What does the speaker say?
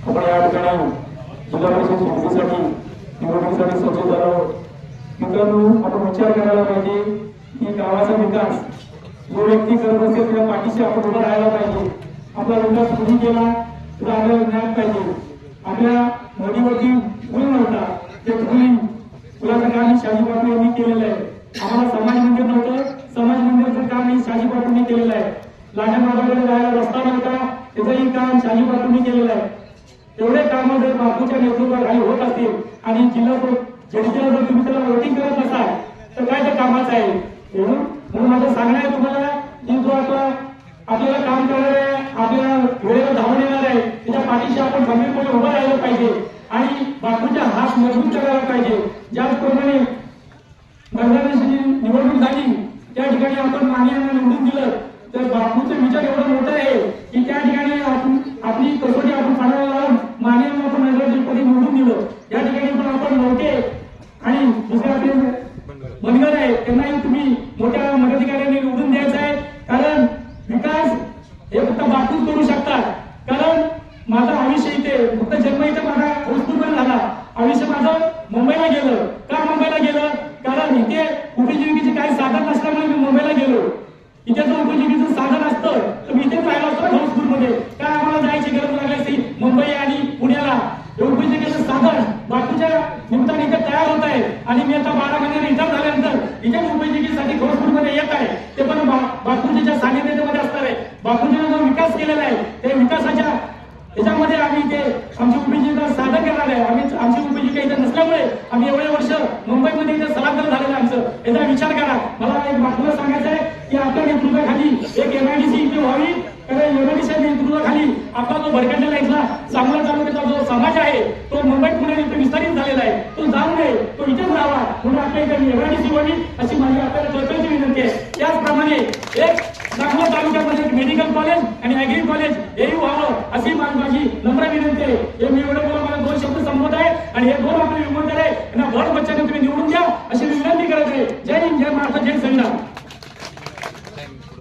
आपण या ठिकाणी जिल्हा परिषद निवडणुकीसाठी सज्ज झालो. मित्रांनो, आपण विचार करायला पाहिजे की गावाचा विकास जो व्यक्ती करत असेल त्या पाठीशी आपण उभं राहायला पाहिजे. आपला विकास कुणी केला तर आपल्याला ज्ञान पाहिजे. आपल्या नदीवरती पूल नव्हता, ते पुलाचं काम शाजी बापू यांनी केलेलं आहे. आम्हाला समाज मंदिर नव्हतं, समाज मंदिराचं काम ही शाजी बापूंनी केलेलं आहे. लाटा मार्गाकडे जायला रस्ता नव्हता, त्याचंही काम शाजी बापूंनी केलेलं आहे. एवढे काम जर बापूच्या नेतृत्वाखाली होत असतील आणि जिल्हा जनतेला जर तुम्ही त्याला वोटिंग करत नसाल तर काय ते कामाचं आहे. म्हणून माझं सांगणं आहे तुम्हाला की जो आपल्याला काम करणार आहे, आपल्या वेळेला धावून येणार आहे, त्याच्या पाठीशी आपण गंभीरपणे उभं राहिलं पाहिजे आणि बापूच्या हात मजबूत करायला पाहिजे. ज्याप्रमाणे मतदानाची निवडणूक झाली त्या ठिकाणी आपण मान्यांना निवडून दिलं तर बापूचा विचार एवढा मोठा आहे की त्या ठिकाणी आपली कसोटी आपण पाडायला लावून मान्यांना आपण नगराध्यक्षपदी निवडून दिलं. या ठिकाणी पण आपण नव्हते आणि दुसरे आपले बनगर आहे त्यांनाही तुम्ही मोठ्या मताधिकाऱ्यांनी निवडून द्यायचं आहे. कारण विकास हे फक्त बापूच करू शकतात. कारण माझं आयुष्य इथे फक्त जन्म इथे माझा उत्स्फूर्त झाला. आयुष्य माझं मुंबईला गेलं. का मुंबईला गेलं? कारण इथे उपजीविकेचे काही साधन नसल्यामुळे मी मुंबईला गेलो. इथे जर उपजीविकेचं साधन असतं तर मी इथेच राहिलो असतो हाऊसफुलमध्ये. काय आम्हाला जायची गरज लागली असती मुंबई आणि पुण्याला. उपजीविकेचं साधन बापूच्या निमित्ताने इथे तयार होत आहे आणि मी आता 12 महिने रिटायर झाल्यानंतर इथे उपजीविकेसाठी हाऊसफुलमध्ये येत आहे. ते पण बापूजीच्या सानिध्यामध्ये असणार आहे. बापूजीने जो विकास केलेला आहे त्या विकासाच्या याच्यामध्ये आम्ही ते आमची उपजीविका साधन करणार आहे. आमची उपजीविका इथे नसल्यामुळे आम्ही एवढे वर्ष मुंबईमध्ये इथे स्थलांतर झालेलं आमचं. याचा विचार करा. मला एक बातमीला सांगायचं आहे की आपल्या नेतृत्वाखाली एक MIDC इथे व्हावी. कारण MIDC नेतृत्वाखाली आपला जो भरकटलेला इथला सांगोला तालुक्याचा जो समाज आहे तो मुंबई पुणे इथे विस्तारित झालेला आहे. तो जाऊ नये, तो इथेच राहावा म्हणून आपल्या इथे MIDC व्हावी अशी माझी आपल्याला कळकळीची विनंती आहे. त्याचप्रमाणे एक सांगोला तालुक्यामध्ये एक मेडिकल कॉलेज आणि ऍग्री कॉलेज हेही व्हावं अशी माझी नम्र विनंती आहे. हे मी एवढं बोला मला 2 शब्द संबोध आहे आणि हे 2 आपले विमोचन आहे. यांना भर बच्चाने तुम्ही निवडून द्या अशी